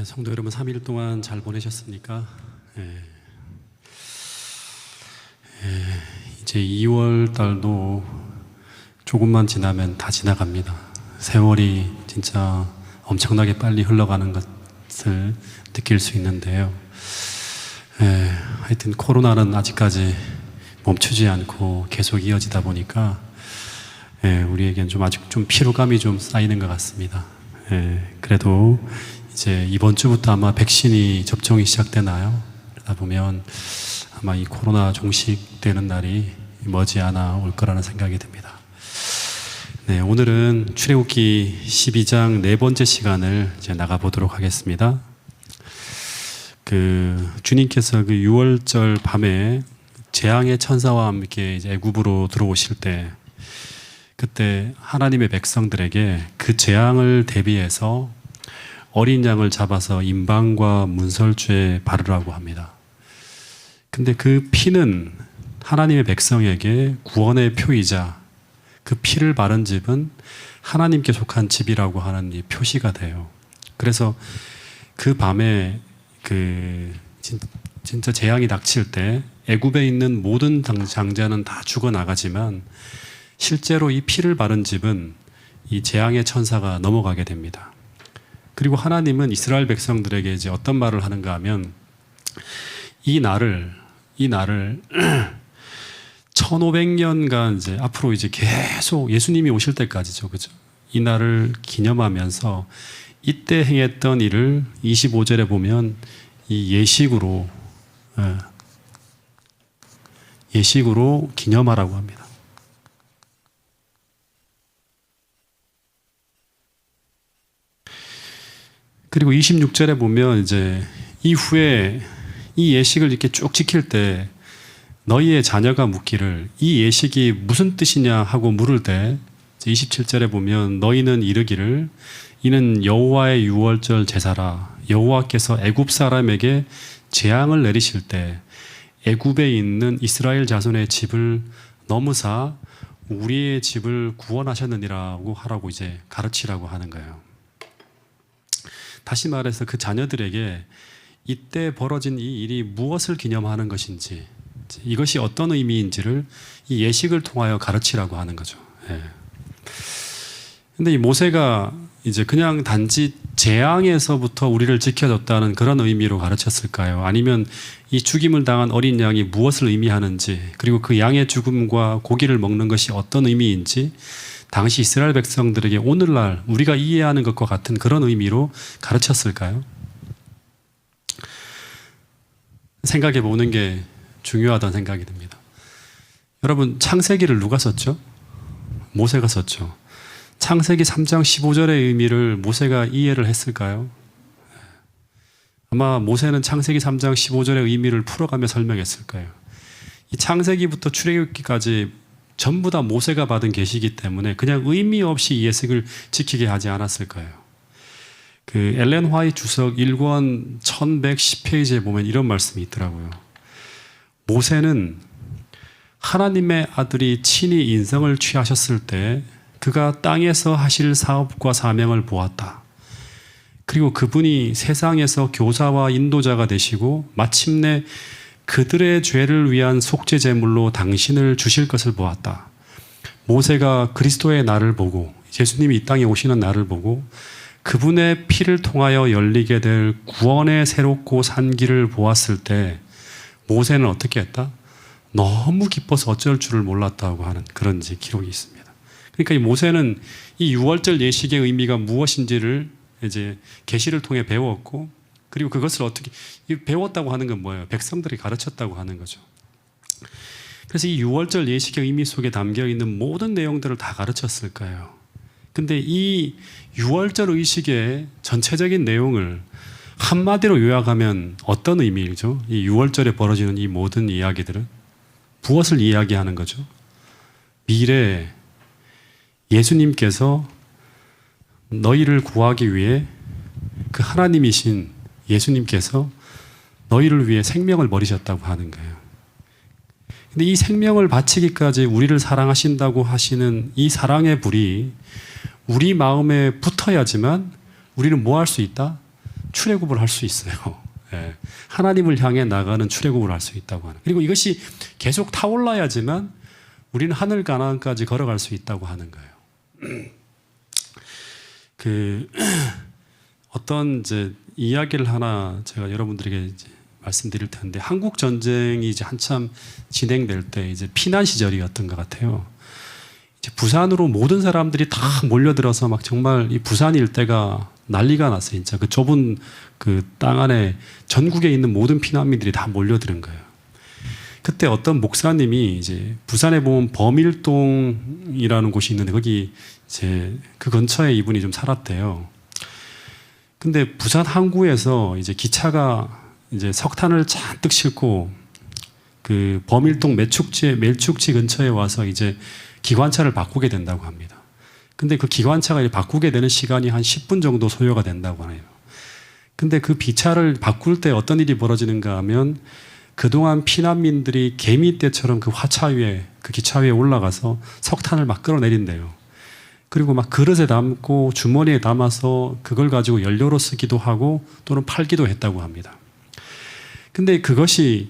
성도 여러분, 3일 동안 잘 보내셨습니까? 이제 2월 달도 조금만 지나면 다 지나갑니다. 세월이 진짜 엄청나게 빨리 흘러가는 것을 느낄 수 있는데요. 하여튼 코로나는 아직까지 멈추지 않고 계속 이어지다 보니까 우리에겐 좀 아직 좀 피로감이 좀 쌓이는 것 같습니다. 그래도 이제 이번 주부터 아마 백신이 접종이 시작되나요? 그러다 보면 아마 이 코로나 종식되는 날이 머지않아 올 거라는 생각이 듭니다. 오늘은 출애굽기 12장 네 번째 시간을 이제 나가보도록 하겠습니다. 주님께서 6월절 밤에 재앙의 천사와 함께 이제 애굽으로 들어오실 때, 그때 하나님의 백성들에게 그 재앙을 대비해서 어린 양을 잡아서 임방과 문설주에 바르라고 합니다. 근데 그 피는 하나님의 백성에게 구원의 표이자, 그 피를 바른 집은 하나님께 속한 집이라고 하는 이 표시가 돼요. 그래서 그 밤에 진짜 재앙이 닥칠 때 애굽에 있는 모든 장자는 다 죽어나가지만 실제로 이 피를 바른 집은 이 재앙의 천사가 넘어가게 됩니다. 그리고 하나님은 이스라엘 백성들에게 이제 어떤 말을 하는가 하면, 이 날을 1500년간 이제 앞으로 이제 계속 예수님이 오실 때까지죠. 그죠? 이 날을 기념하면서 이때 행했던 일을 25절에 보면 이 예식으로 기념하라고 합니다. 그리고 26절에 보면 이제 이후에 이 예식을 이렇게 쭉 지킬 때 너희의 자녀가 묻기를 이 예식이 무슨 뜻이냐 하고 물을 때 27절에 보면 너희는 이르기를 이는 여호와의 유월절 제사라. 여호와께서 애굽 사람에게 재앙을 내리실 때 애굽에 있는 이스라엘 자손의 집을 넘으사 우리의 집을 구원하셨느니라고 하라고 이제 가르치라고 하는 거예요. 다시 말해서 그 자녀들에게 이때 벌어진 이 일이 무엇을 기념하는 것인지, 이것이 어떤 의미인지를 이 예식을 통하여 가르치라고 하는 거죠. 근데 이 모세가 이제 그냥 단지 재앙에서부터 우리를 지켜줬다는 그런 의미로 가르쳤을까요? 아니면 이 죽임을 당한 어린 양이 무엇을 의미하는지, 그리고 그 양의 죽음과 고기를 먹는 것이 어떤 의미인지 당시 이스라엘 백성들에게 오늘날 우리가 이해하는 것과 같은 그런 의미로 가르쳤을까요? 생각해 보는 게 중요하다는 생각이 듭니다. 여러분, 창세기를 누가 썼죠? 모세가 썼죠. 창세기 3장 15절의 의미를 모세가 이해를 했을까요? 아마 모세는 창세기 3장 15절의 의미를 풀어가며 설명했을 거예요. 이 창세기부터 출애굽기까지 전부 다 모세가 받은 계시이기 때문에 그냥 의미 없이 이 예식을 지키게 하지 않았을 거예요. 엘렌 화이트 주석 1권 1110페이지에 보면 이런 말씀이 있더라고요. 모세는 하나님의 아들이 친히 인성을 취하셨을 때 그가 땅에서 하실 사업과 사명을 보았다. 그리고 그분이 세상에서 교사와 인도자가 되시고 마침내 그들의 죄를 위한 속죄 제물로 당신을 주실 것을 보았다. 모세가 그리스도의 날을 보고 예수님이 이 땅에 오시는 날을 보고 그분의 피를 통하여 열리게 될 구원의 새롭고 산 길을 보았을 때 모세는 어떻게 했다? 너무 기뻐서 어쩔 줄을 몰랐다고 하는 그런 기록이 있습니다. 그러니까 이 모세는 이 유월절 예식의 의미가 무엇인지를 이제 계시를 통해 배웠고, 그리고 그것을 어떻게 배웠다고 하는 건 뭐예요? 백성들이 가르쳤다고 하는 거죠. 그래서 이 유월절 예식의 의미 속에 담겨 있는 모든 내용들을 다 가르쳤을 거예요. 근데 이 유월절 의식의 전체적인 내용을 한마디로 요약하면 어떤 의미이죠? 이 유월절에 벌어지는 이 모든 이야기들은 무엇을 이야기하는 거죠? 미래에 예수님께서 너희를 구하기 위해 그 하나님이신 예수님께서 너희를 위해 생명을 버리셨다고 하는 거예요. 근데 이 생명을 바치기까지 우리를 사랑하신다고 하시는 이 사랑의 불이 우리 마음에 붙어야지만 우리는 뭐 할 수 있다? 출애굽을 할 수 있어요. 예. 하나님을 향해 나가는 출애굽을 할 수 있다고 하는. 그리고 이것이 계속 타올라야지만 우리는 하늘 가나안까지 걸어갈 수 있다고 하는 거예요. 어떤 이제 이야기를 하나 제가 여러분들에게 이제 말씀드릴 텐데, 한국 전쟁이 이제 한참 진행될 때 이제 피난 시절이었던 것 같아요. 이제 부산으로 모든 사람들이 다 몰려들어서 막 정말 이 부산 일대가 난리가 났어요. 진짜 그 좁은 그 땅 안에 전국에 있는 모든 피난민들이 다 몰려드는 거예요. 그때 어떤 목사님이 이제 부산에 보면 범일동이라는 곳이 있는데 거기 이제 그 근처에 이분이 좀 살았대요. 근데 부산 항구에서 이제 기차가 이제 석탄을 잔뜩 싣고 그 범일동 멜축지 근처에 와서 이제 기관차를 바꾸게 된다고 합니다. 근데 그 기관차가 바꾸게 되는 시간이 한 10분 정도 소요가 된다고 해요. 근데 그 기차를 바꿀 때 어떤 일이 벌어지는가 하면 그동안 피난민들이 개미떼처럼 그 화차 위에, 그 기차 위에 올라가서 석탄을 막 끌어내린대요. 그리고 막 그릇에 담고 주머니에 담아서 그걸 가지고 연료로 쓰기도 하고 또는 팔기도 했다고 합니다. 근데 그것이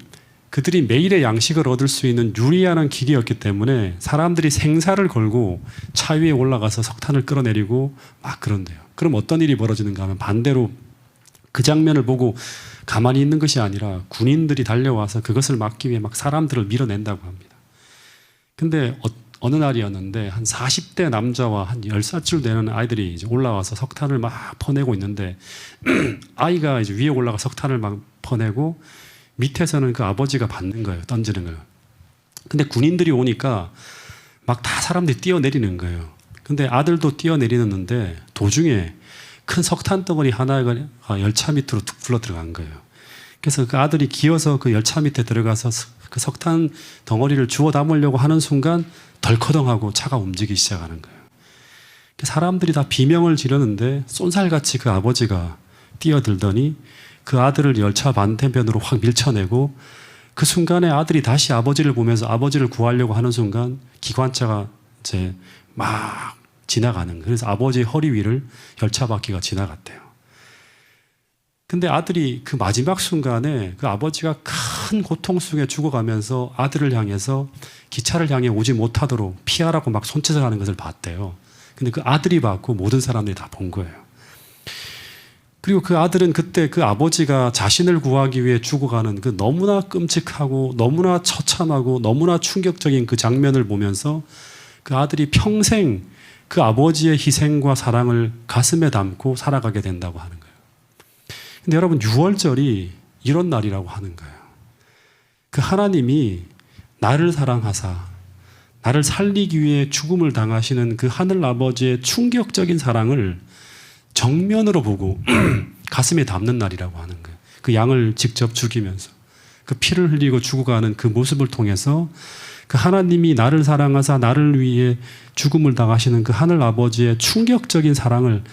그들이 매일의 양식을 얻을 수 있는 유리한 길이었기 때문에 사람들이 생사를 걸고 차 위에 올라가서 석탄을 끌어내리고 막 그런대요. 그럼 어떤 일이 벌어지는가 하면 반대로 그 장면을 보고 가만히 있는 것이 아니라 군인들이 달려와서 그것을 막기 위해 막 사람들을 밀어낸다고 합니다. 근데 어느 날이었는데 한 40대 남자와 한 10살쯤 되는 아이들이 이제 올라와서 석탄을 막 퍼내고 있는데 아이가 이제 위에 올라가 석탄을 막 퍼내고 밑에서는 그 아버지가 받는 거예요. 던지는 거예요. 근데 군인들이 오니까 막 다 사람들이 뛰어내리는 거예요. 근데 아들도 뛰어내리는데 도중에 큰 석탄 덩어리 하나가 열차 밑으로 툭 굴러 들어간 거예요. 그래서 그 아들이 기어서 그 열차 밑에 들어가서 그 석탄 덩어리를 주워 담으려고 하는 순간 덜커덩하고 차가 움직이기 시작하는 거예요. 사람들이 다 비명을 지르는데 쏜살같이 그 아버지가 뛰어들더니 그 아들을 열차 반대편으로 확 밀쳐내고 그 순간에 아들이 다시 아버지를 보면서 아버지를 구하려고 하는 순간 기관차가 이제 막 지나가는 거예요. 그래서 아버지의 허리 위를 열차 바퀴가 지나갔대요. 근데 아들이 그 마지막 순간에 그 아버지가 큰 고통 속에 죽어가면서 아들을 향해서 기차를 향해 오지 못하도록 피하라고 막 손짓을 하는 것을 봤대요. 근데 그 아들이 봤고 모든 사람들이 다 본 거예요. 그리고 그 아들은 그때 그 아버지가 자신을 구하기 위해 죽어가는 그 너무나 끔찍하고 너무나 처참하고 너무나 충격적인 그 장면을 보면서 그 아들이 평생 그 아버지의 희생과 사랑을 가슴에 담고 살아가게 된다고 하는 거예요. 근데 여러분 6월절이 이런 날이라고 하는 거예요. 그 하나님이 나를 사랑하사 나를 살리기 위해 죽음을 당하시는 그 하늘 아버지의 충격적인 사랑을 정면으로 보고 가슴에 담는 날이라고 하는 거예요. 그 양을 직접 죽이면서 그 피를 흘리고 죽어가는 그 모습을 통해서 그 하나님이 나를 사랑하사 나를 위해 죽음을 당하시는 그 하늘 아버지의 충격적인 사랑을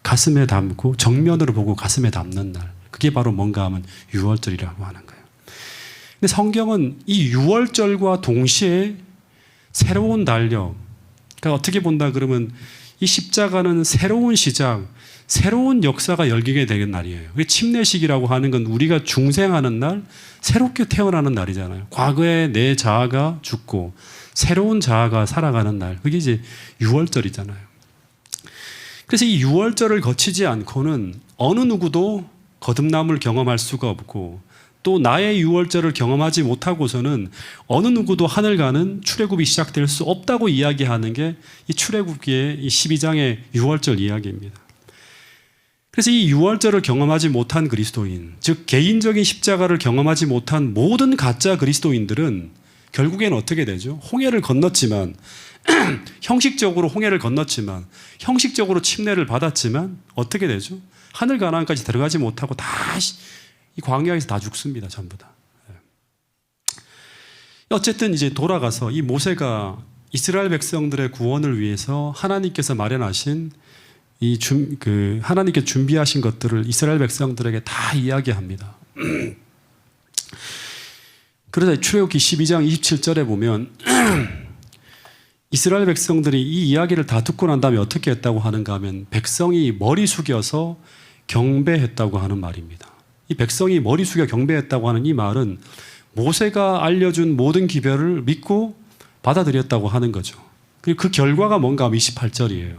가슴에 담고 정면으로 보고 가슴에 담는 날. 그게 바로 뭔가 하면 6월절이라고 하는 거예요. 근데 성경은 이 6월절과 동시에 새로운 달력, 그러니까 어떻게 본다 그러면 이 십자가는 새로운 시작, 새로운 역사가 열리게 되는 날이에요. 침례식이라고 하는 건 우리가 중생하는 날, 새롭게 태어나는 날이잖아요. 과거에 내 자아가 죽고 새로운 자아가 살아가는 날, 그게 이제 6월절이잖아요. 그래서 이 6월절을 거치지 않고는 어느 누구도 거듭남을 경험할 수가 없고 또 나의 6월절을 경험하지 못하고서는 어느 누구도 하늘 가는 출애굽이 시작될 수 없다고 이야기하는 게 이 출애굽기의 이 12장의 6월절 이야기입니다. 그래서 이 6월절을 경험하지 못한 그리스도인, 즉 개인적인 십자가를 경험하지 못한 모든 가짜 그리스도인들은 결국엔 어떻게 되죠? 홍해를 건넜지만 형식적으로 홍해를 건넜지만 형식적으로 침례를 받았지만 어떻게 되죠? 하늘 가나안까지 들어가지 못하고 다시 이 광야에서 다 죽습니다. 전부 다. 어쨌든 이제 돌아가서 이 모세가 이스라엘 백성들의 구원을 위해서 하나님께서 마련하신 하나님께 준비하신 것들을 이스라엘 백성들에게 다 이야기합니다. 그러자 출애굽기 12장 27절에 보면 이스라엘 백성들이 이 이야기를 다 듣고 난 다음에 어떻게 했다고 하는가 하면 백성이 머리 숙여서 경배했다고 하는 말입니다. 이 백성이 머리 숙여 경배했다고 하는 이 말은 모세가 알려준 모든 기별을 믿고 받아들였다고 하는 거죠. 그리고 그 결과가 뭔가 하면 28절이에요.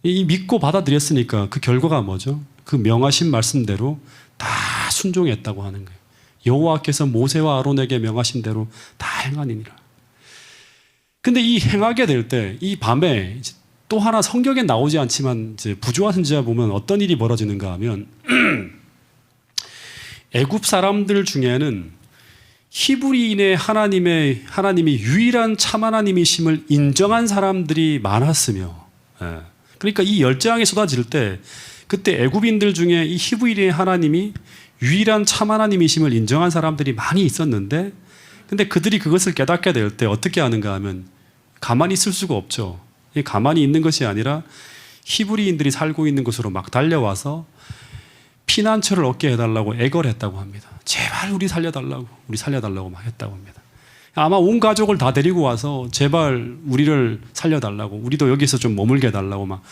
이 믿고 받아들였으니까 그 결과가 뭐죠? 그 명하신 말씀대로 다 순종했다고 하는 거예요. 여호와께서 모세와 아론에게 명하신 대로 다 행하니라. 근데 이 행하게 될 때 이 밤에 또 하나 성경에 나오지 않지만 이제 부조화 선지자 보면 어떤 일이 벌어지는가 하면 애굽 사람들 중에는 히브리인의 하나님이 유일한 참 하나님이심을 인정한 사람들이 많았으며, 그러니까 이 열재앙이 쏟아질 때 그때 애굽인들 중에 이 히브리인의 하나님이 유일한 참 하나님이심을 인정한 사람들이 많이 있었는데, 근데 그들이 그것을 깨닫게 될 때 어떻게 하는가 하면 가만히 있을 수가 없죠. 가만히 있는 것이 아니라 히브리인들이 살고 있는 곳으로 막 달려와서 피난처를 얻게 해달라고 애걸 했다고 합니다. 제발 우리 살려달라고 막 했다고 합니다. 아마 온 가족을 다 데리고 와서 제발 우리를 살려달라고, 우리도 여기서 좀 머물게 해달라고 막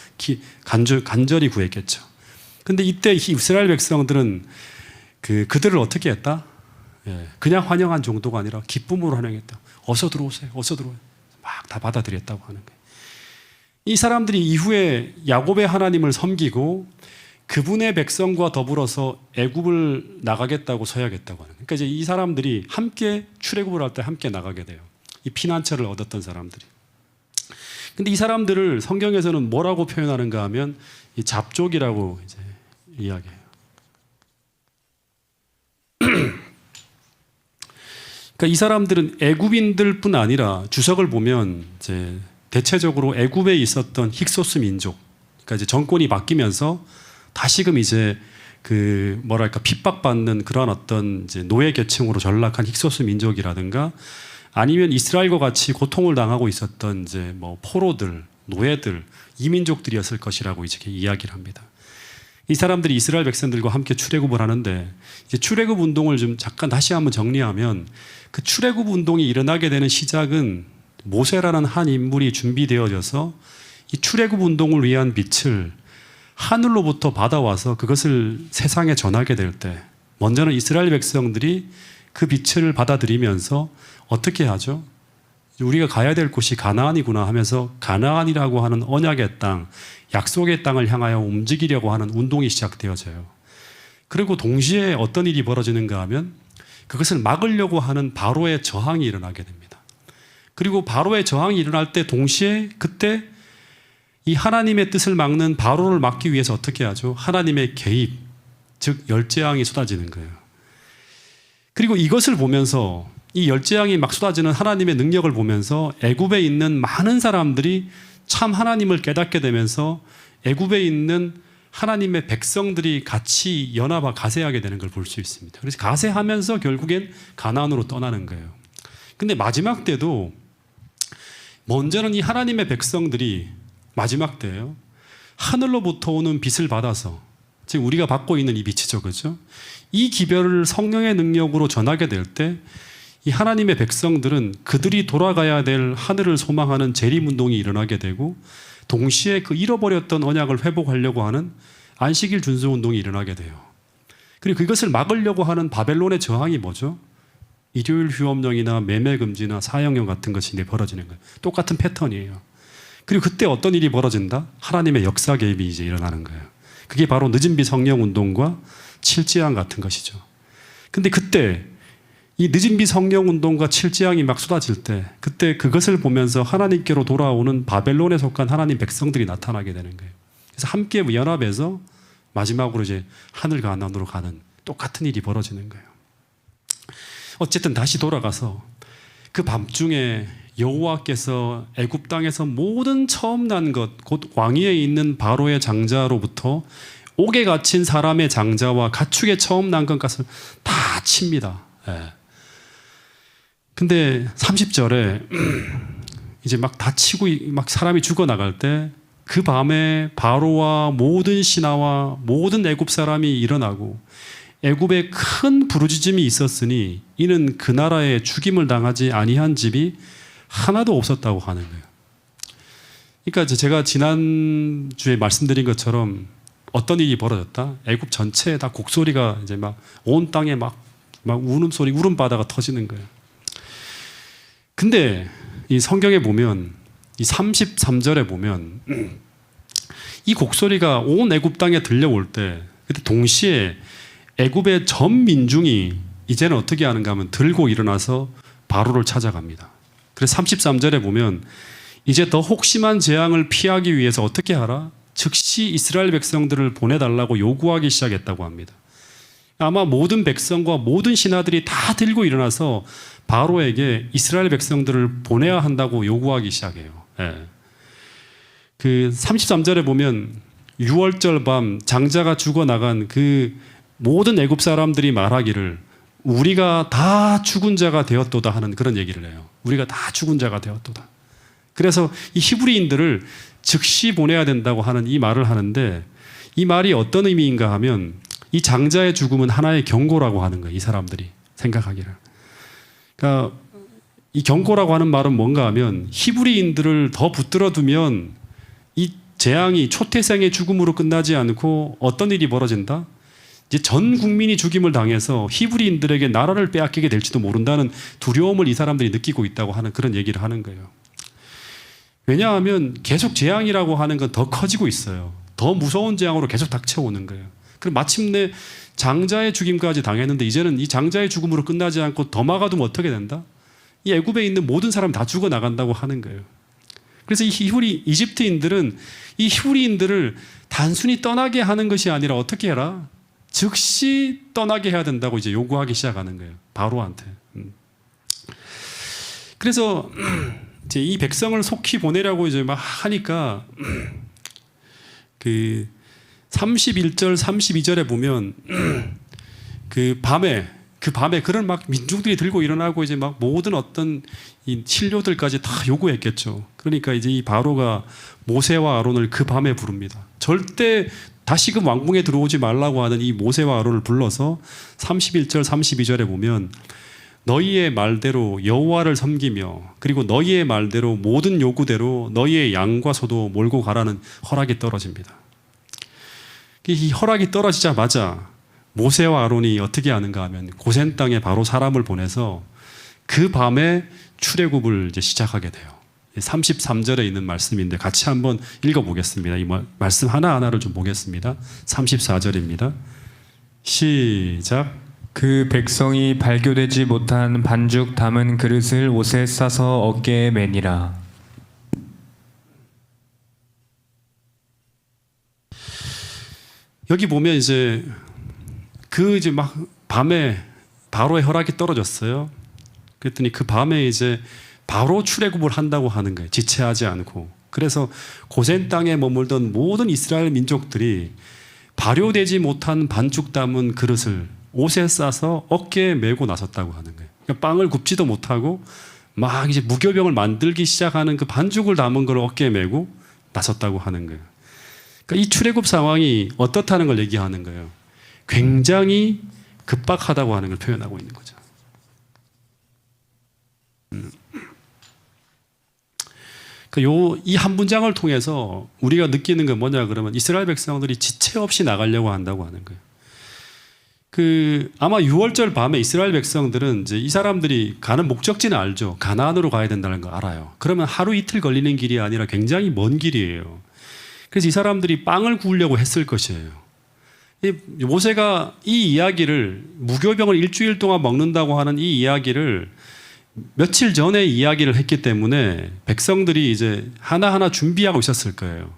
간절히 구했겠죠. 근데 이때 이스라엘 백성들은 그들을 어떻게 했다? 그냥 환영한 정도가 아니라 기쁨으로 환영했다. 어서 들어오세요. 막 다 받아들였다고 하는 거예요. 이 사람들이 이후에 야곱의 하나님을 섬기고 그분의 백성과 더불어서 애굽을 나가겠다고 서야겠다고 하는 거예요. 그러니까 이제 이 사람들이 함께 출애굽을 할 때 함께 나가게 돼요. 이 피난처를 얻었던 사람들이. 근데 이 사람들을 성경에서는 뭐라고 표현하는가 하면 이 잡족이라고 이제 이야기해요. 그러니까 이 사람들은 애굽인들뿐 아니라 주석을 보면 이제 대체적으로 애굽에 있었던 힉소스 민족, 그러니까 이제 정권이 바뀌면서 다시금 이제 핍박받는 그런 어떤 이제 노예 계층으로 전락한 힉소스 민족이라든가 아니면 이스라엘과 같이 고통을 당하고 있었던 이제 포로들, 노예들, 이민족들이었을 것이라고 이제 이야기를 합니다. 이 사람들이 이스라엘 백성들과 함께 출애굽을 하는데 이제 출애굽 운동을 좀 잠깐 다시 한번 정리하면 그 출애굽 운동이 일어나게 되는 시작은 모세라는 한 인물이 준비되어져서 이 출애굽 운동을 위한 빛을 하늘로부터 받아와서 그것을 세상에 전하게 될 때 먼저는 이스라엘 백성들이 그 빛을 받아들이면서 어떻게 하죠? 우리가 가야 될 곳이 가나안이구나 하면서 가나안이라고 하는 언약의 땅, 약속의 땅을 향하여 움직이려고 하는 운동이 시작되어져요. 그리고 동시에 어떤 일이 벌어지는가 하면 그것을 막으려고 하는 바로의 저항이 일어나게 됩니다. 그리고 바로의 저항이 일어날 때 동시에 그때 이 하나님의 뜻을 막는 바로를 막기 위해서 어떻게 하죠? 하나님의 개입, 즉 열재앙이 쏟아지는 거예요. 그리고 이것을 보면서 이 열재앙이 막 쏟아지는 하나님의 능력을 보면서 애굽에 있는 많은 사람들이 참 하나님을 깨닫게 되면서 애굽에 있는 하나님의 백성들이 같이 연합하 가세하게 되는 걸 볼 수 있습니다. 그래서 가세하면서 결국엔 가나안으로 떠나는 거예요. 근데 마지막 때도 먼저는 이 하나님의 백성들이 마지막 때예요. 하늘로부터 오는 빛을 받아서 지금 우리가 받고 있는 이 빛이죠, 그렇죠? 이 기별을 성령의 능력으로 전하게 될 때 이 하나님의 백성들은 그들이 돌아가야 될 하늘을 소망하는 재림운동이 일어나게 되고 동시에 그 잃어버렸던 언약을 회복하려고 하는 안식일 준수운동이 일어나게 돼요. 그리고 그것을 막으려고 하는 바벨론의 저항이 뭐죠? 일요일 휴업령이나 매매금지나 사형령 같은 것이 벌어지는 거예요. 똑같은 패턴이에요. 그리고 그때 어떤 일이 벌어진다? 하나님의 역사 개입이 이제 일어나는 거예요. 그게 바로 늦은 비 성령운동과 칠지양 같은 것이죠. 근데 그때 이 늦은 비 성령운동과 칠지양이 막 쏟아질 때 그때 그것을 보면서 하나님께로 돌아오는 바벨론에 속한 하나님 백성들이 나타나게 되는 거예요. 그래서 함께 연합해서 마지막으로 이제 하늘 가나안으로 가는 똑같은 일이 벌어지는 거예요. 어쨌든 다시 돌아가서 그 밤중에 여호와께서 애굽 땅에서 모든 처음 난 것, 곧 왕위에 있는 바로의 장자로부터 옥에 갇힌 사람의 장자와 가축의 처음 난 것까지 다 칩니다. 근데 30절에 이제 막 다치고 막 사람이 죽어나갈 때 그 밤에 바로와 모든 신하와 모든 애굽 사람이 일어나고 애굽에 큰 부르짖음이 있었으니 이는 그 나라에 죽임을 당하지 아니한 집이 하나도 없었다고 하는 거예요. 그러니까 제가 지난주에 말씀드린 것처럼 어떤 일이 벌어졌다? 애굽 전체에 다 곡소리가 이제 막 온 땅에 막 우는 소리, 울음바다가 터지는 거예요. 근데 이 성경에 보면 이 33절에 보면 이 곡소리가 온 애굽 땅에 들려올 때 그때 동시에 애굽의 전 민중이 이제는 어떻게 하는가 하면 들고 일어나서 바로를 찾아갑니다. 그래서 33절에 보면 이제 더 혹심한 재앙을 피하기 위해서 어떻게 하라? 즉시 이스라엘 백성들을 보내달라고 요구하기 시작했다고 합니다. 아마 모든 백성과 모든 신하들이 다 들고 일어나서 바로에게 이스라엘 백성들을 보내야 한다고 요구하기 시작해요. 예. 그 33절에 보면 6월절 밤 장자가 죽어나간 그 모든 애굽 사람들이 말하기를 우리가 다 죽은 자가 되었도다 하는 그런 얘기를 해요. 우리가 다 죽은 자가 되었도다. 그래서 이 히브리인들을 즉시 보내야 된다고 하는 이 말을 하는데 이 말이 어떤 의미인가 하면 이 장자의 죽음은 하나의 경고라고 하는 거예요. 이 사람들이 생각하기를. 그러니까 이 경고라고 하는 말은 뭔가 하면 히브리인들을 더 붙들어 두면 이 재앙이 초태생의 죽음으로 끝나지 않고 어떤 일이 벌어진다? 이제 전 국민이 죽임을 당해서 히브리인들에게 나라를 빼앗기게 될지도 모른다는 두려움을 이 사람들이 느끼고 있다고 하는 그런 얘기를 하는 거예요. 왜냐하면 계속 재앙이라고 하는 건 더 커지고 있어요. 더 무서운 재앙으로 계속 닥쳐오는 거예요. 그럼 마침내 장자의 죽임까지 당했는데 이제는 이 장자의 죽음으로 끝나지 않고 더 막아두면 어떻게 된다? 이 애굽에 있는 모든 사람 다 죽어나간다고 하는 거예요. 그래서 이 이집트인들은 이 히브리인들을 단순히 떠나게 하는 것이 아니라 어떻게 해라? 즉시 떠나게 해야 된다고 이제 요구하기 시작하는 거예요. 바로한테. 그래서 이제 이 백성을 속히 보내려고 이제 막 하니까 그 31절, 32절에 보면 그 밤에 그런 막 민중들이 들고 일어나고 이제 막 모든 어떤 이 신료들까지 다 요구했겠죠. 그러니까 이제 이 바로가 모세와 아론을 그 밤에 부릅니다. 절대 다시금 왕궁에 들어오지 말라고 하는 이 모세와 아론을 불러서 31절, 32절에 보면 너희의 말대로 여호와를 섬기며 그리고 너희의 말대로 모든 요구대로 너희의 양과 소도 몰고 가라는 허락이 떨어집니다. 이 허락이 떨어지자마자 모세와 아론이 어떻게 하는가 하면 고센 땅에 바로 사람을 보내서 그 밤에 출애굽을 이제 시작하게 돼요. 33절에 있는 말씀인데 같이 한번 읽어보겠습니다. 이 말씀 하나하나를 좀 보겠습니다. 34절입니다. 시작. 그 백성이 발교되지 못한 반죽 담은 그릇을 옷에 싸서 어깨에 매니라. 여기 보면 이제 이제 막 밤에 바로의 허락이 떨어졌어요. 그랬더니 그 밤에 이제 바로 출애굽을 한다고 하는 거예요. 지체하지 않고. 그래서 고센 땅에 머물던 모든 이스라엘 민족들이 발효되지 못한 반죽 담은 그릇을 옷에 싸서 어깨에 메고 나섰다고 하는 거예요. 그러니까 빵을 굽지도 못하고 막 이제 무교병을 만들기 시작하는 그 반죽을 담은 걸 어깨에 메고 나섰다고 하는 거예요. 그러니까 이 출애굽 상황이 어떻다는 걸 얘기하는 거예요. 굉장히 급박하다고 하는 걸 표현하고 있는 거죠. 그러니까 이 한 문장을 통해서 우리가 느끼는 건 뭐냐 그러면 이스라엘 백성들이 지체 없이 나가려고 한다고 하는 거예요. 아마 6월절 밤에 이스라엘 백성들은 이제 이 사람들이 가는 목적지는 알죠. 가나안으로 가야 된다는 거 알아요. 그러면 하루 이틀 걸리는 길이 아니라 굉장히 먼 길이에요. 그래서 이 사람들이 빵을 구우려고 했을 것이에요. 모세가 이 이야기를 무교병을 일주일 동안 먹는다고 하는 이 이야기를 며칠 전에 이야기를 했기 때문에 백성들이 이제 하나하나 준비하고 있었을 거예요.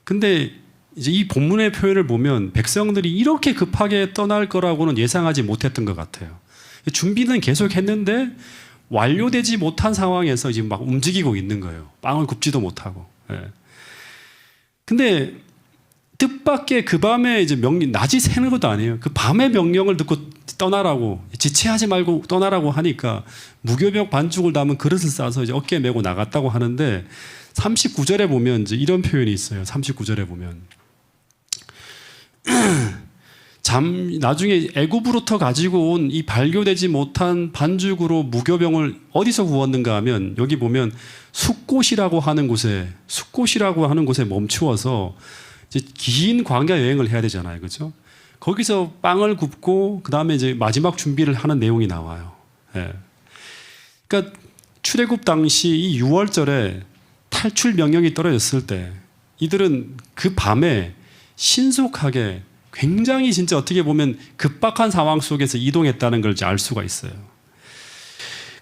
근데 이제 이 본문의 표현을 보면 백성들이 이렇게 급하게 떠날 거라고는 예상하지 못했던 것 같아요. 준비는 계속 했는데 완료되지 못한 상황에서 지금 막 움직이고 있는 거예요. 빵을 굽지도 못하고. 근데 뜻밖의 그 밤에 이제 낮이 새는 것도 아니에요. 그 밤의 명령을 듣고 떠나라고, 지체하지 말고 떠나라고 하니까 무교병 반죽을 담은 그릇을 싸서 이제 어깨에 메고 나갔다고 하는데 39절에 보면 이제 이런 표현이 있어요. 39절에 보면 나중에 애굽으로부터 가지고 온 이 발교되지 못한 반죽으로 무교병을 어디서 구웠는가 하면 여기 보면 숫곳이라고 하는 곳에 멈추어서 이제 긴 광야 여행을 해야 되잖아요, 그렇죠? 거기서 빵을 굽고 그 다음에 이제 마지막 준비를 하는 내용이 나와요. 예. 그러니까 출애굽 당시 이 6월절에 탈출 명령이 떨어졌을 때 이들은 그 밤에 신속하게 굉장히 진짜 어떻게 보면 급박한 상황 속에서 이동했다는 걸 알 수가 있어요.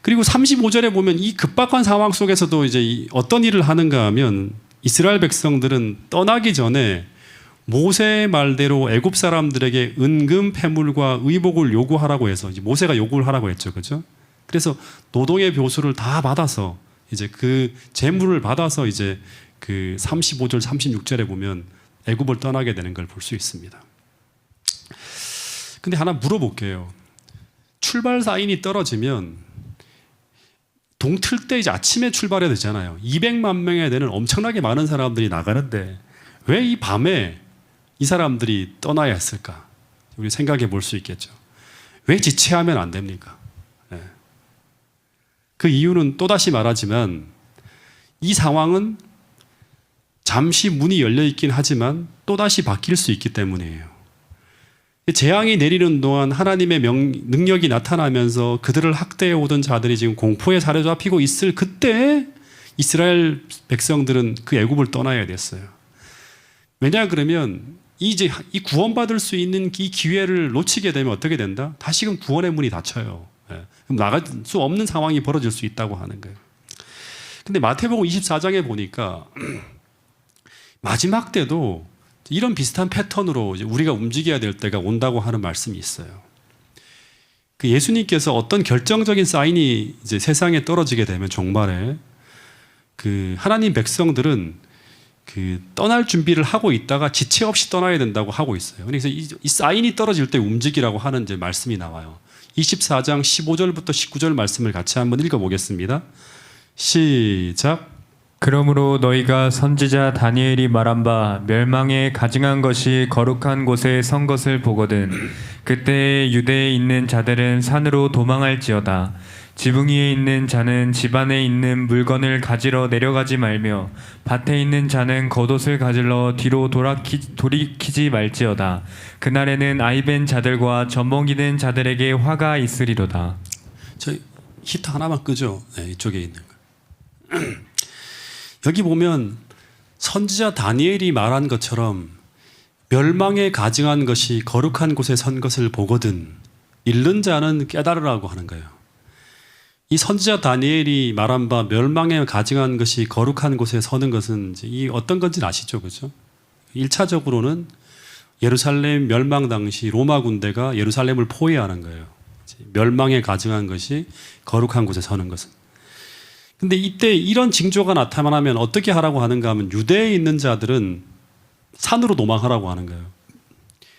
그리고 35절에 보면 이 급박한 상황 속에서도 이제 어떤 일을 하는가 하면 이스라엘 백성들은 떠나기 전에 모세의 말대로 애굽 사람들에게 은금 패물과 의복을 요구하라고 해서 이제 모세가 요구를 하라고 했죠, 그렇죠? 그래서 노동의 벼슬을 다 받아서 이제 그 재물을 받아서 이제 그 35절, 36절에 보면 애굽을 떠나게 되는 걸 볼 수 있습니다. 근데 하나 물어볼게요. 출발 사인이 떨어지면 동틀 때 이제 아침에 출발해야 되잖아요. 200만 명에 되는 엄청나게 많은 사람들이 나가는데 왜 이 밤에 이 사람들이 떠나야 했을까? 우리 생각해 볼 수 있겠죠. 왜 지체하면 안 됩니까? 네. 그 이유는 또다시 말하지만 이 상황은 잠시 문이 열려 있긴 하지만 또다시 바뀔 수 있기 때문이에요. 재앙이 내리는 동안 하나님의 능력이 나타나면서 그들을 학대해 오던 자들이 지금 공포에 사로잡히고 있을 그때 이스라엘 백성들은 그 애굽을 떠나야 됐어요. 왜냐 그러면 이제 이 구원받을 수 있는 이 기회를 놓치게 되면 어떻게 된다? 다시금 구원의 문이 닫혀요. 그럼 나갈 수 없는 상황이 벌어질 수 있다고 하는 거예요. 근데 마태복음 24장에 보니까 마지막 때도 이런 비슷한 패턴으로 우리가 움직여야 될 때가 온다고 하는 말씀이 있어요. 그 예수님께서 어떤 결정적인 사인이 이제 세상에 떨어지게 되면 종말에 그 하나님 백성들은 그 떠날 준비를 하고 있다가 지체 없이 떠나야 된다고 하고 있어요. 그래서 이 사인이 떨어질 때 움직이라고 하는 이제 말씀이 나와요. 24장 15절부터 19절 말씀을 같이 한번 읽어보겠습니다. 시작. 그러므로 너희가 선지자 다니엘이 말한 바 멸망에 가증한 것이 거룩한 곳에 선 것을 보거든 그때 유대에 있는 자들은 산으로 도망할지어다. 지붕 위에 있는 자는 집 안에 있는 물건을 가지러 내려가지 말며 밭에 있는 자는 겉옷을 가질러 뒤로 돌이키지 말지어다. 그날에는 아이벤 자들과 젖먹이 된 자들에게 화가 있으리로다. 저 히터 하나만 끄죠. 네, 이쪽에 있는 거. 여기 보면 선지자 다니엘이 말한 것처럼 멸망에 가증한 것이 거룩한 곳에 선 것을 보거든 잃는 자는 깨달으라고 하는 거예요. 이 선지자 다니엘이 말한 바 멸망에 가증한 것이 거룩한 곳에 서는 것은 이제 이 어떤 건지 아시죠, 그렇죠? 1차적으로는 예루살렘 멸망 당시 로마 군대가 예루살렘을 포위하는 거예요. 멸망에 가증한 것이 거룩한 곳에 서는 것은. 근데 이때 이런 징조가 나타나면 어떻게 하라고 하는가 하면 유대에 있는 자들은 산으로 도망하라고 하는 거예요.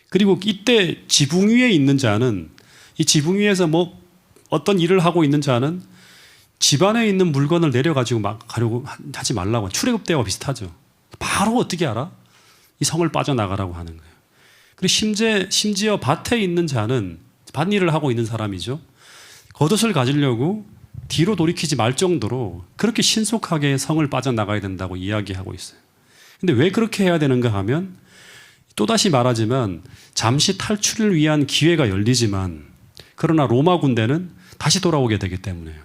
그리고 이때 지붕 위에 있는 자는 이 지붕 위에서 뭐 어떤 일을 하고 있는 자는 집안에 있는 물건을 내려가지고 막 가려고 하지 말라고. 출애굽 때와 비슷하죠. 바로 어떻게 알아? 이 성을 빠져나가라고 하는 거예요. 그리고 심지어 밭에 있는 자는 밭일을 하고 있는 사람이죠. 겉옷을 가지려고 뒤로 돌이키지 말 정도로 그렇게 신속하게 성을 빠져나가야 된다고 이야기하고 있어요. 근데 왜 그렇게 해야 되는가 하면 또다시 말하지만 잠시 탈출을 위한 기회가 열리지만 그러나 로마 군대는 다시 돌아오게 되기 때문에요.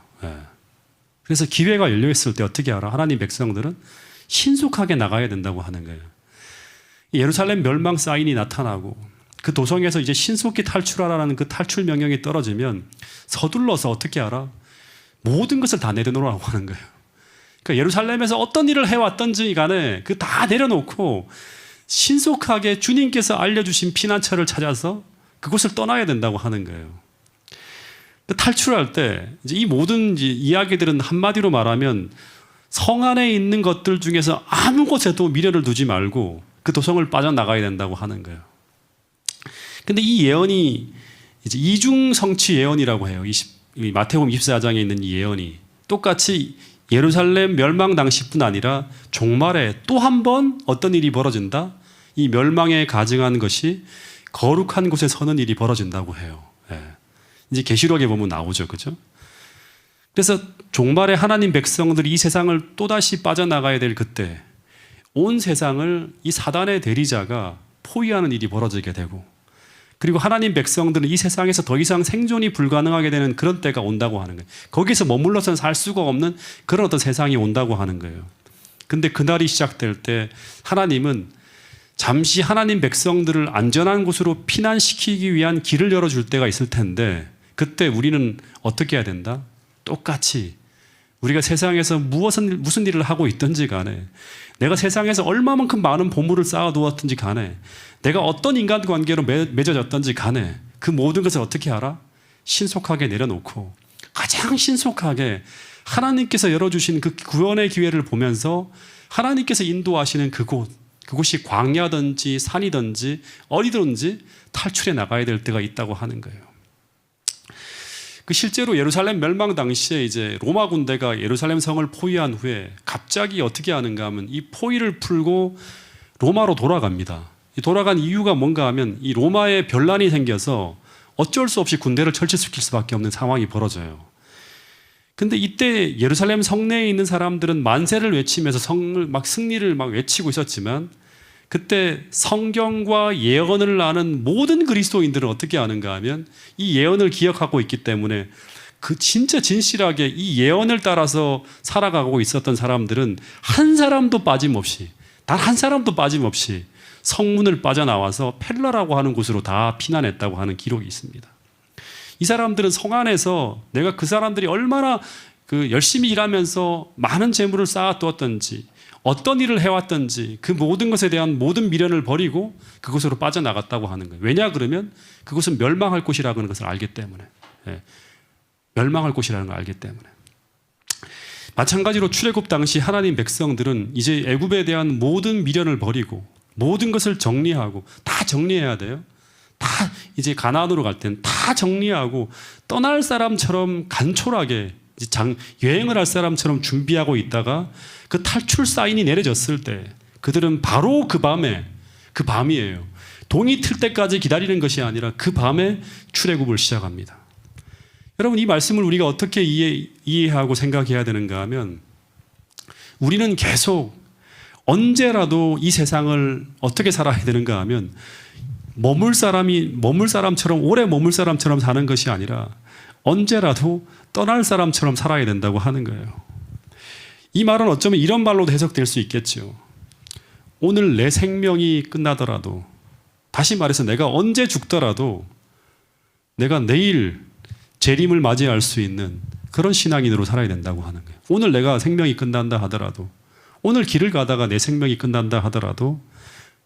그래서 기회가 열려 있을 때 어떻게 알아? 하나님 백성들은 신속하게 나가야 된다고 하는 거예요. 예루살렘 멸망 사인이 나타나고 그 도성에서 이제 신속히 탈출하라는 그 탈출 명령이 떨어지면 서둘러서 어떻게 알아? 모든 것을 다 내려놓으라고 하는 거예요. 그러니까 예루살렘에서 어떤 일을 해왔던지 간에 그 다 내려놓고 신속하게 주님께서 알려주신 피난처를 찾아서 그곳을 떠나야 된다고 하는 거예요. 탈출할 때 이제 이 모든 이야기들은 한마디로 말하면 성 안에 있는 것들 중에서 아무 곳에도 미련을 두지 말고 그 도성을 빠져나가야 된다고 하는 거예요. 근데 이 예언이 이제 이중 성취 예언이라고 해요. 마태복음 24장에 있는 이 예언이 똑같이 예루살렘 멸망 당시뿐 아니라 종말에 또 한 번 어떤 일이 벌어진다? 이 멸망에 가증한 것이 거룩한 곳에 서는 일이 벌어진다고 해요. 이제 계시록에 보면 나오죠, 그죠? 그래서 종말에 하나님 백성들이 이 세상을 또다시 빠져나가야 될 그때 온 세상을 이 사단의 대리자가 포위하는 일이 벌어지게 되고, 그리고 하나님 백성들은 이 세상에서 더 이상 생존이 불가능하게 되는 그런 때가 온다고 하는 거예요. 거기서 머물러서는 살 수가 없는 그런 어떤 세상이 온다고 하는 거예요. 근데 그날이 시작될 때 하나님은 잠시 하나님 백성들을 안전한 곳으로 피난시키기 위한 길을 열어줄 때가 있을 텐데, 그때 우리는 어떻게 해야 된다? 똑같이 우리가 세상에서 무슨 일을 하고 있든지 간에, 내가 세상에서 얼마만큼 많은 보물을 쌓아두었든지 간에, 내가 어떤 인간관계로 맺어졌든지 간에 그 모든 것을 어떻게 하라? 신속하게 내려놓고 가장 신속하게 하나님께서 열어주신 그 구원의 기회를 보면서 하나님께서 인도하시는 그곳이 광야든지 산이든지 어디든지 탈출해 나가야 될 때가 있다고 하는 거예요. 그 실제로 예루살렘 멸망 당시에 이제 로마 군대가 예루살렘 성을 포위한 후에 갑자기 어떻게 하는가 하면 이 포위를 풀고 로마로 돌아갑니다. 돌아간 이유가 뭔가 하면 이 로마에 변란이 생겨서 어쩔 수 없이 군대를 철수시킬 수밖에 없는 상황이 벌어져요. 근데 이때 예루살렘 성내에 있는 사람들은 만세를 외치면서 승리를 막 외치고 있었지만, 그때 성경과 예언을 아는 모든 그리스도인들은 어떻게 하는가 하면 이 예언을 기억하고 있기 때문에 그 진짜 진실하게 이 예언을 따라서 살아가고 있었던 사람들은 한 사람도 빠짐없이, 단 한 사람도 빠짐없이 성문을 빠져나와서 펠라라고 하는 곳으로 다 피난했다고 하는 기록이 있습니다. 이 사람들은 성 안에서 내가 그 사람들이 얼마나 열심히 일하면서 많은 재물을 쌓아두었던지, 어떤 일을 해왔던지 그 모든 것에 대한 모든 미련을 버리고 그곳으로 빠져나갔다고 하는 거예요. 왜냐 그러면 그곳은 멸망할 곳이라는 것을 알기 때문에. 멸망할 곳이라는 걸 알기 때문에. 마찬가지로 출애굽 당시 하나님 백성들은 이제 애굽에 대한 모든 미련을 버리고 모든 것을 정리하고, 다 정리해야 돼요. 다 이제 가나안으로 갈 때는 다 정리하고 떠날 사람처럼 간촐하게 여행을 할 사람처럼 준비하고 있다가 그 탈출 사인이 내려졌을 때 그들은 바로 그 밤이에요. 동이 틀 때까지 기다리는 것이 아니라 그 밤에 출애굽을 시작합니다. 여러분, 이 말씀을 우리가 어떻게 이해하고 생각해야 되는가 하면, 우리는 계속 언제라도 이 세상을 어떻게 살아야 되는가 하면 머물 사람처럼, 오래 머물 사람처럼 사는 것이 아니라 언제라도 떠날 사람처럼 살아야 된다고 하는 거예요. 이 말은 어쩌면 이런 말로도 해석될 수 있겠죠. 오늘 내 생명이 끝나더라도, 다시 말해서 내가 언제 죽더라도 내가 내일 재림을 맞이할 수 있는 그런 신앙인으로 살아야 된다고 하는 거예요. 오늘 내가 생명이 끝난다 하더라도, 오늘 길을 가다가 내 생명이 끝난다 하더라도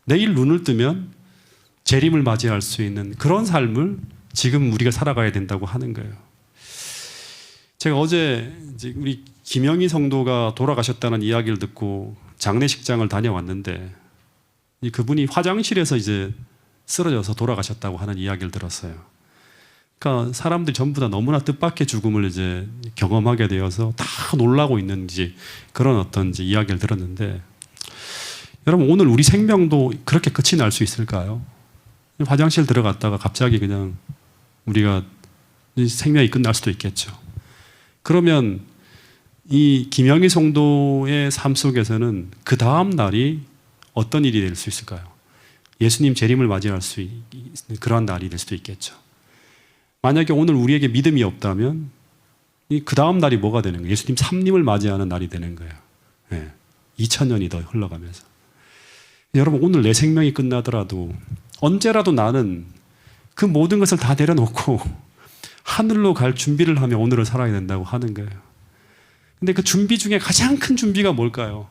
내일 눈을 뜨면 재림을 맞이할 수 있는 그런 삶을 지금 우리가 살아가야 된다고 하는 거예요. 제가 어제 우리 김영희 성도가 돌아가셨다는 이야기를 듣고 장례식장을 다녀왔는데, 그분이 화장실에서 이제 쓰러져서 돌아가셨다고 하는 이야기를 들었어요. 그러니까 사람들이 전부 다 너무나 뜻밖의 죽음을 이제 경험하게 되어서 다 놀라고 있는 그런 어떤 이야기를 들었는데, 여러분, 오늘 우리 생명도 그렇게 끝이 날 수 있을까요? 화장실 들어갔다가 갑자기 그냥 우리가 생명이 끝날 수도 있겠죠. 그러면 이 김영희 성도의 삶 속에서는 그 다음 날이 어떤 일이 될 수 있을까요? 예수님 재림을 맞이할 수 있는 그러한 날이 될 수도 있겠죠. 만약에 오늘 우리에게 믿음이 없다면 그 다음 날이 뭐가 되는 거예요? 예수님 삼림을 맞이하는 날이 되는 거예요. 2000년이 더 흘러가면서. 여러분, 오늘 내 생명이 끝나더라도 언제라도 나는 그 모든 것을 다 내려놓고 하늘로 갈 준비를 하며 오늘을 살아야 된다고 하는 거예요. 근데 그 준비 중에 가장 큰 준비가 뭘까요?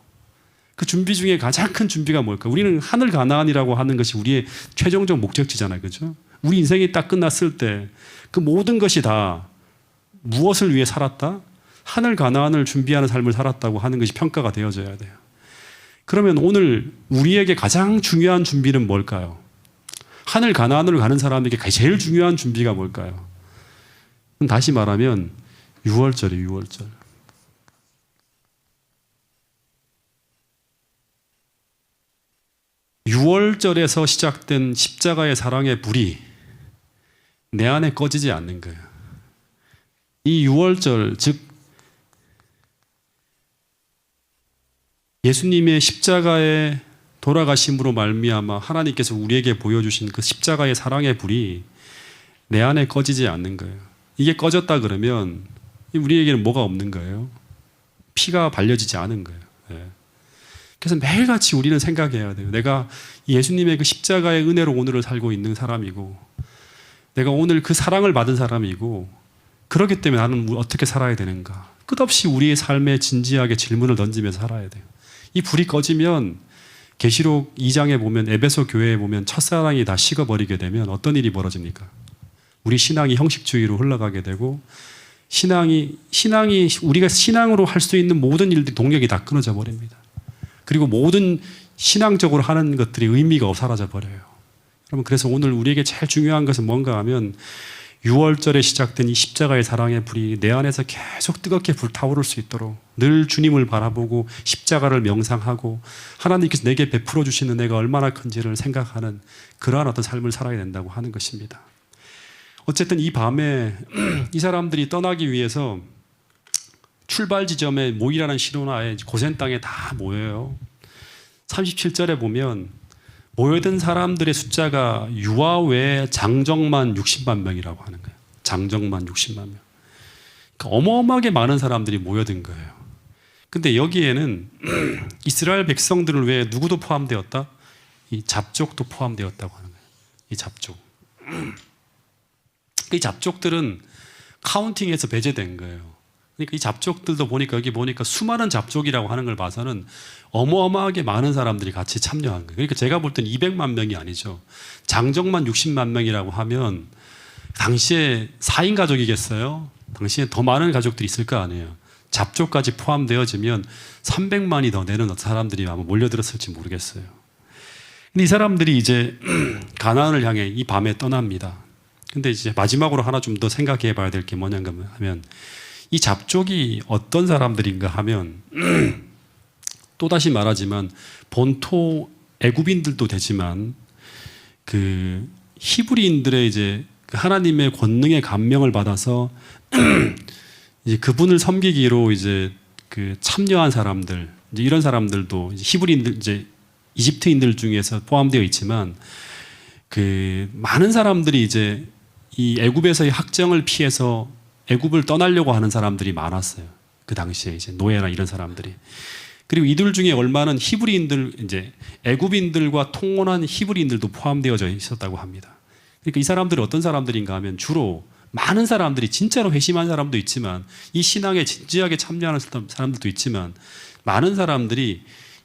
그 준비 중에 가장 큰 준비가 뭘까요? 우리는 하늘 가나안이라고 하는 것이 우리의 최종적 목적지잖아요. 그죠? 우리 인생이 딱 끝났을 때 그 모든 것이 다 무엇을 위해 살았다? 하늘 가나안을 준비하는 삶을 살았다고 하는 것이 평가가 되어져야 돼요. 그러면 오늘 우리에게 가장 중요한 준비는 뭘까요? 하늘 가나안으로 가는 사람에게 제일 중요한 준비가 뭘까요? 다시 말하면 6월절이에요. 6월절. (6월절에서) 시작된 십자가의 사랑의 불이 내 안에 꺼지지 않는 거예요. 이 6월절, 즉 예수님의 십자가에 돌아가심으로 말미암아 하나님께서 우리에게 보여주신 그 십자가의 사랑의 불이 내 안에 꺼지지 않는 거예요. 이게 꺼졌다 그러면 우리에게는 뭐가 없는 거예요? 피가 발려지지 않은 거예요. 예. 그래서 매일같이 우리는 생각해야 돼요. 내가 예수님의 그 십자가의 은혜로 오늘을 살고 있는 사람이고, 내가 오늘 그 사랑을 받은 사람이고, 그렇기 때문에 나는 어떻게 살아야 되는가? 끝없이 우리의 삶에 진지하게 질문을 던지면서 살아야 돼요. 이 불이 꺼지면 계시록 2장에 보면, 에베소 교회에 보면 첫사랑이 다 식어버리게 되면 어떤 일이 벌어집니까? 우리 신앙이 형식주의로 흘러가게 되고, 신앙이 우리가 신앙으로 할 수 있는 모든 일들이 동력이 다 끊어져 버립니다. 그리고 모든 신앙적으로 하는 것들이 의미가 사라져 버려요. 여러분, 그래서 오늘 우리에게 제일 중요한 것은 뭔가 하면 6월절에 시작된 이 십자가의 사랑의 불이 내 안에서 계속 뜨겁게 불타오를 수 있도록 늘 주님을 바라보고 십자가를 명상하고 하나님께서 내게 베풀어 주시는 내가 얼마나 큰지를 생각하는 그러한 어떤 삶을 살아야 된다고 하는 것입니다. 어쨌든 이 밤에 이 사람들이 떠나기 위해서 출발 지점에 모이라는 신호나에 고센 땅에 다 모여요. 37절에 보면 모여든 사람들의 숫자가 유아 외에 장정만 60만 명이라고 하는 거예요. 장정만 60만 명. 그러니까 어마어마하게 많은 사람들이 모여든 거예요. 근데 여기에는 이스라엘 백성들을 외에 누구도 포함되었다? 이 잡족도 포함되었다고 하는 거예요. 이 잡족. 이 잡족들은 카운팅에서 배제된 거예요. 그러니까 이 잡족들도 보니까 여기 보니까 수많은 잡족이라고 하는 걸 봐서는 어마어마하게 많은 사람들이 같이 참여한 거예요. 그러니까 제가 볼 땐 200만 명이 아니죠. 장정만 60만 명이라고 하면 당시에 4인 가족이겠어요? 당시에 더 많은 가족들이 있을 거 아니에요. 잡족까지 포함되어지면 300만이 더 되는 사람들이 아마 몰려들었을지 모르겠어요. 근데 이 사람들이 이제 가나안을 향해 이 밤에 떠납니다. 근데 이제 마지막으로 하나 좀 더 생각해 봐야 될 게 뭐냐면 하면 이 잡족이 어떤 사람들인가 하면 또다시 말하지만 본토 애굽인들도 되지만 그 히브리인들의 이제 하나님의 권능의 감명을 받아서 이제 그분을 섬기기로 이제 그 참여한 사람들, 이제 이런 사람들도 이제 히브리인들, 이제 이집트인들 중에서 포함되어 있지만 그 많은 사람들이 이제 이 애굽에서의 학정을 피해서 애굽을 떠나려고 하는 사람들이 많았어요. 그 당시에 이제 노예나 이런 사람들이. 그리고 이들 중에 얼마는 히브리인들, 이제 애굽인들과 통혼한 히브리인들도 포함되어져 있었다고 합니다. 그러니까 이 사람들이 어떤 사람들인가 하면 주로 많은 사람들이 진짜로 회심한 사람도 있지만 이 신앙에 진지하게 참여하는 사람들도 있지만 많은 사람들이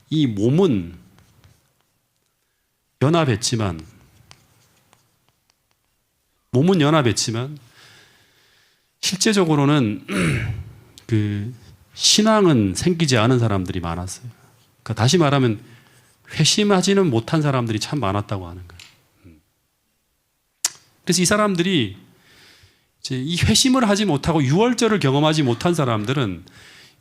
이 몸은 연합했지만 실제적으로는 그 신앙은 생기지 않은 사람들이 많았어요. 그러니까 다시 말하면 회심하지는 못한 사람들이 참 많았다고 하는 거예요. 그래서 이 사람들이 이제 이 회심을 하지 못하고 유월절을 경험하지 못한 사람들은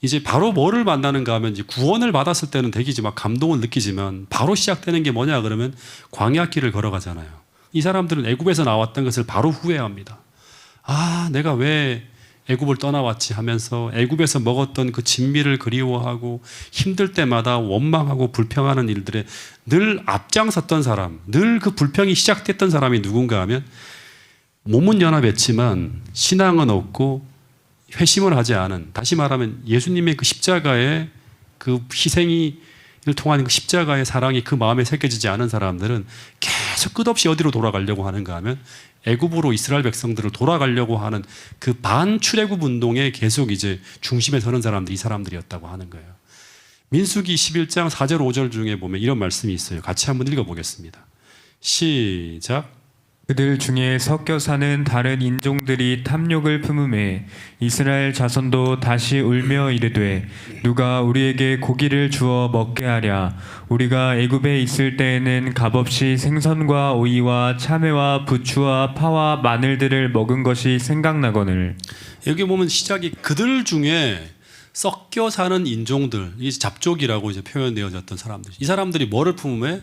이제 바로 뭐를 만나는가 하면 이제 구원을 받았을 때는 되게 막 감동을 느끼지만 바로 시작되는 게 뭐냐 그러면 광야길을 걸어가잖아요. 이 사람들은 애굽에서 나왔던 것을 바로 후회합니다. 아, 내가 왜 애굽을 떠나왔지 하면서 애굽에서 먹었던 그 진미를 그리워하고 힘들 때마다 원망하고 불평하는 일들에 늘 앞장섰던 사람, 늘 그 불평이 시작됐던 사람이 누군가 하면 몸은 연합했지만 신앙은 없고 회심을 하지 않은, 다시 말하면 예수님의 그 십자가의 그 희생이 를 통한 그 십자가의 사랑이 그 마음에 새겨지지 않은 사람들은 계속 끝없이 어디로 돌아가려고 하는가 하면 애굽으로 이스라엘 백성들을 돌아가려고 하는 그 반출애굽 운동에 계속 이제 중심에 서는 사람들이 이 사람들이었다고 하는 거예요. 민수기 11장 4절 5절 중에 보면 이런 말씀이 있어요. 같이 한번 읽어보겠습니다. 시작. 그들 중에 섞여 사는 다른 인종들이 탐욕을 품음에 이스라엘 자손도 다시 울며 이르되 누가 우리에게 고기를 주어 먹게 하랴. 우리가 애굽에 있을 때에는 값없이 생선과 오이와 참외와 부추와 파와 마늘들을 먹은 것이 생각나거늘. 여기 보면 시작이 그들 중에 섞여 사는 인종들, 이 잡족이라고 이제 표현되어졌던 사람들. 이 사람들이 뭐를 품음에?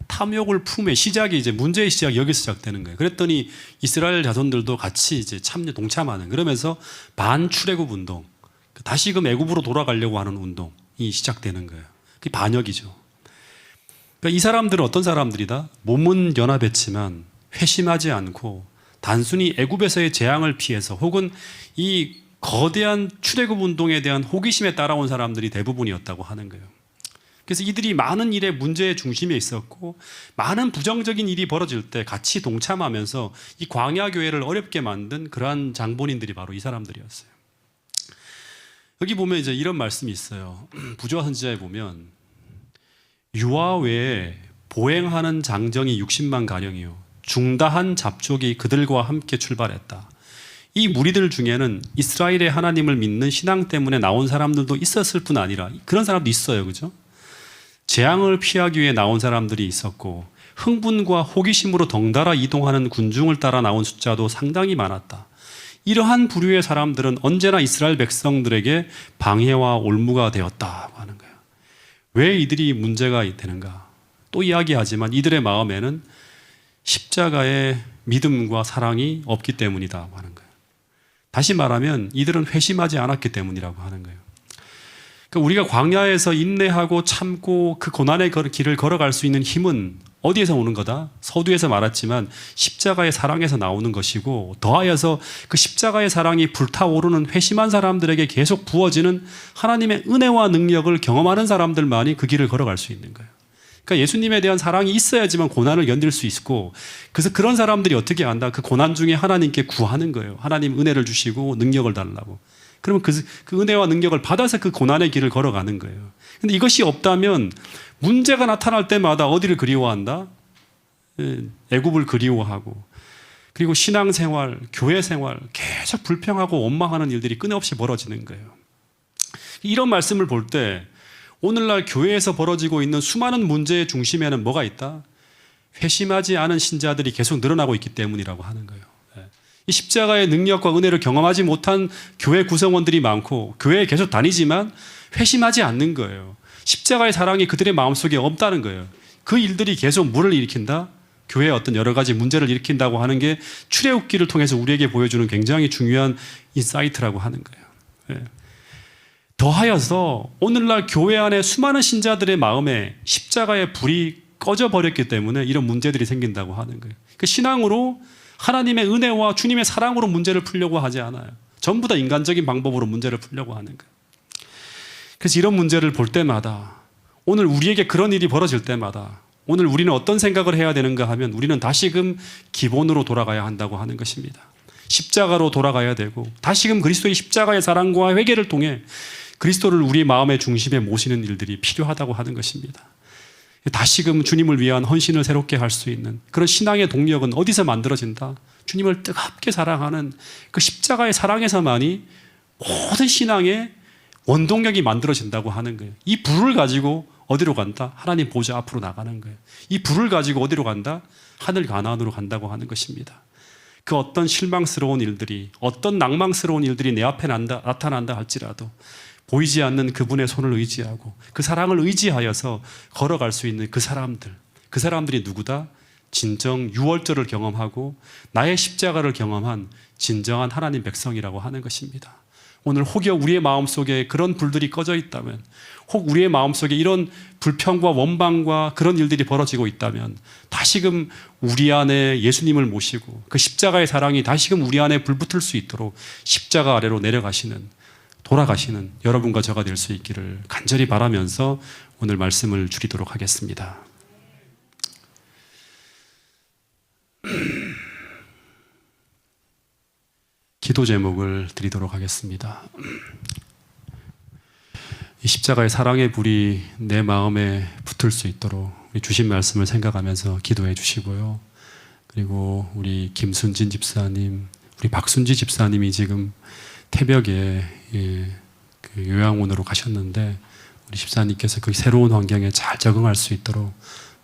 탐욕을 품에. 시작이 이제 문제의 시작이 여기서 시작되는 거예요. 그랬더니 이스라엘 자손들도 같이 이제 동참하는, 그러면서 반출애굽 운동, 다시금 애굽으로 돌아가려고 하는 운동이 시작되는 거예요. 그게 반역이죠. 그러니까 이 사람들은 어떤 사람들이다? 몸은 연합했지만 회심하지 않고 단순히 애굽에서의 재앙을 피해서 혹은 이 거대한 출애굽 운동에 대한 호기심에 따라온 사람들이 대부분이었다고 하는 거예요. 그래서 이들이 많은 일의 문제의 중심에 있었고 많은 부정적인 일이 벌어질 때 같이 동참하면서 이 광야 교회를 어렵게 만든 그러한 장본인들이 바로 이 사람들이었어요. 여기 보면 이제 이런 말씀이 있어요. 부조와 선지자에 보면 유아 외에 보행하는 장정이 60만 가량이요 중다한 잡족이 그들과 함께 출발했다. 이 무리들 중에는 이스라엘의 하나님을 믿는 신앙 때문에 나온 사람들도 있었을 뿐 아니라 그런 사람도 있어요. 그죠? 재앙을 피하기 위해 나온 사람들이 있었고 흥분과 호기심으로 덩달아 이동하는 군중을 따라 나온 숫자도 상당히 많았다. 이러한 부류의 사람들은 언제나 이스라엘 백성들에게 방해와 올무가 되었다고 하는 거예요. 왜 이들이 문제가 되는가? 또 이야기하지만 이들의 마음에는 십자가의 믿음과 사랑이 없기 때문이다고 하는 거예요. 다시 말하면 이들은 회심하지 않았기 때문이라고 하는 거예요. 그러니까 우리가 광야에서 인내하고 참고 그 고난의 길을 걸어갈 수 있는 힘은 어디에서 오는 거다? 서두에서 말했지만 십자가의 사랑에서 나오는 것이고 더하여서 그 십자가의 사랑이 불타오르는 회심한 사람들에게 계속 부어지는 하나님의 은혜와 능력을 경험하는 사람들만이 그 길을 걸어갈 수 있는 거예요. 그러니까 예수님에 대한 사랑이 있어야지만 고난을 견딜 수 있고 그래서 그런 사람들이 어떻게 한다? 그 고난 중에 하나님께 구하는 거예요. 하나님 은혜를 주시고 능력을 달라고. 그러면 그 은혜와 능력을 받아서 그 고난의 길을 걸어가는 거예요. 근데 이것이 없다면 문제가 나타날 때마다 어디를 그리워한다? 애굽을 그리워하고 그리고 신앙생활, 교회생활 계속 불평하고 원망하는 일들이 끊임없이 벌어지는 거예요. 이런 말씀을 볼 때 오늘날 교회에서 벌어지고 있는 수많은 문제의 중심에는 뭐가 있다? 회심하지 않은 신자들이 계속 늘어나고 있기 때문이라고 하는 거예요. 이 십자가의 능력과 은혜를 경험하지 못한 교회 구성원들이 많고 교회에 계속 다니지만 회심하지 않는 거예요. 십자가의 사랑이 그들의 마음속에 없다는 거예요. 그 일들이 계속 뭐를 일으킨다? 교회에 어떤 여러 가지 문제를 일으킨다고 하는 게 출애굽기를 통해서 우리에게 보여주는 굉장히 중요한 인사이트라고 하는 거예요. 더하여서 오늘날 교회 안에 수많은 신자들의 마음에 십자가의 불이 꺼져버렸기 때문에 이런 문제들이 생긴다고 하는 거예요. 그 신앙으로 하나님의 은혜와 주님의 사랑으로 문제를 풀려고 하지 않아요. 전부 다 인간적인 방법으로 문제를 풀려고 하는 거예요. 그래서 이런 문제를 볼 때마다 오늘 우리에게 그런 일이 벌어질 때마다 오늘 우리는 어떤 생각을 해야 되는가 하면 우리는 다시금 기본으로 돌아가야 한다고 하는 것입니다. 십자가로 돌아가야 되고 다시금 그리스도의 십자가의 사랑과 회개를 통해 그리스도를 우리 마음의 중심에 모시는 일들이 필요하다고 하는 것입니다. 다시금 주님을 위한 헌신을 새롭게 할 수 있는 그런 신앙의 동력은 어디서 만들어진다? 주님을 뜨겁게 사랑하는 그 십자가의 사랑에서만이 모든 신앙의 원동력이 만들어진다고 하는 거예요. 이 불을 가지고 어디로 간다? 하나님 보좌 앞으로 나가는 거예요. 이 불을 가지고 어디로 간다? 하늘 가나안으로 간다고 하는 것입니다. 그 어떤 실망스러운 일들이 어떤 낭망스러운 일들이 내 앞에 나타난다 할지라도 보이지 않는 그분의 손을 의지하고 그 사랑을 의지하여서 걸어갈 수 있는 그 사람들이 누구다? 진정 유월절을 경험하고 나의 십자가를 경험한 진정한 하나님 백성이라고 하는 것입니다. 오늘 혹여 우리의 마음속에 그런 불들이 꺼져 있다면 혹 우리의 마음속에 이런 불평과 원망과 그런 일들이 벌어지고 있다면 다시금 우리 안에 예수님을 모시고 그 십자가의 사랑이 다시금 우리 안에 불붙을 수 있도록 십자가 아래로 돌아가시는 여러분과 저가 될 수 있기를 간절히 바라면서 오늘 말씀을 줄이도록 하겠습니다. 기도 제목을 드리도록 하겠습니다. 이 십자가의 사랑의 불이 내 마음에 붙을 수 있도록 주신 말씀을 생각하면서 기도해 주시고요. 그리고 우리 김순진 집사님, 우리 박순지 집사님이 지금 태벽에 그 요양원으로 가셨는데 우리 집사님께서 그 새로운 환경에 잘 적응할 수 있도록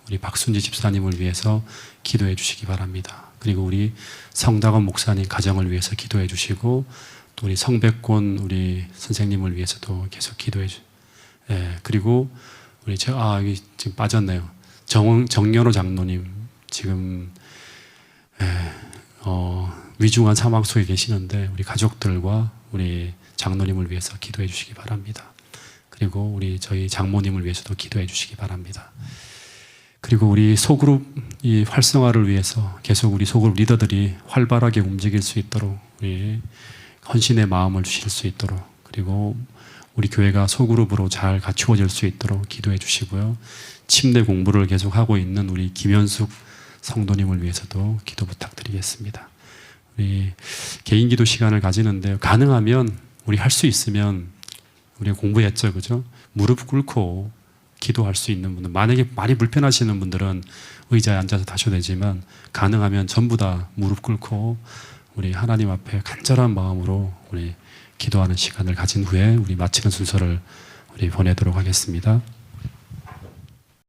우리 박순지 집사님을 위해서 기도해 주시기 바랍니다. 그리고 우리 성다건 목사님 가정을 위해서 기도해 주시고 또 우리 성백곤 우리 선생님을 위해서도 계속 기도해 주시고 그리고 우리 여기 지금 빠졌네요. 정연호 장로님 지금 위중한 사망 속에 계시는데 우리 가족들과 우리 장로님을 위해서 기도해 주시기 바랍니다. 그리고 우리 저희 장모님을 위해서도 기도해 주시기 바랍니다. 그리고 우리 소그룹 이 활성화를 위해서 계속 우리 소그룹 리더들이 활발하게 움직일 수 있도록 우리 헌신의 마음을 주실 수 있도록, 그리고 우리 교회가 소그룹으로 잘 갖추어질 수 있도록 기도해 주시고요. 침례 공부를 계속하고 있는 우리 김현숙 성도님을 위해서도 기도 부탁드리겠습니다. 우리 개인 기도 시간을 가지는데 가능하면 우리 할 수 있으면, 우리 공부했죠, 그죠? 무릎 꿇고 기도할 수 있는 분들, 만약에 많이 불편하시는 분들은 의자에 앉아서 하셔도 되지만 가능하면 전부 다 무릎 꿇고 우리 하나님 앞에 간절한 마음으로 우리 기도하는 시간을 가진 후에 우리 마치는 순서를 우리 보내도록 하겠습니다.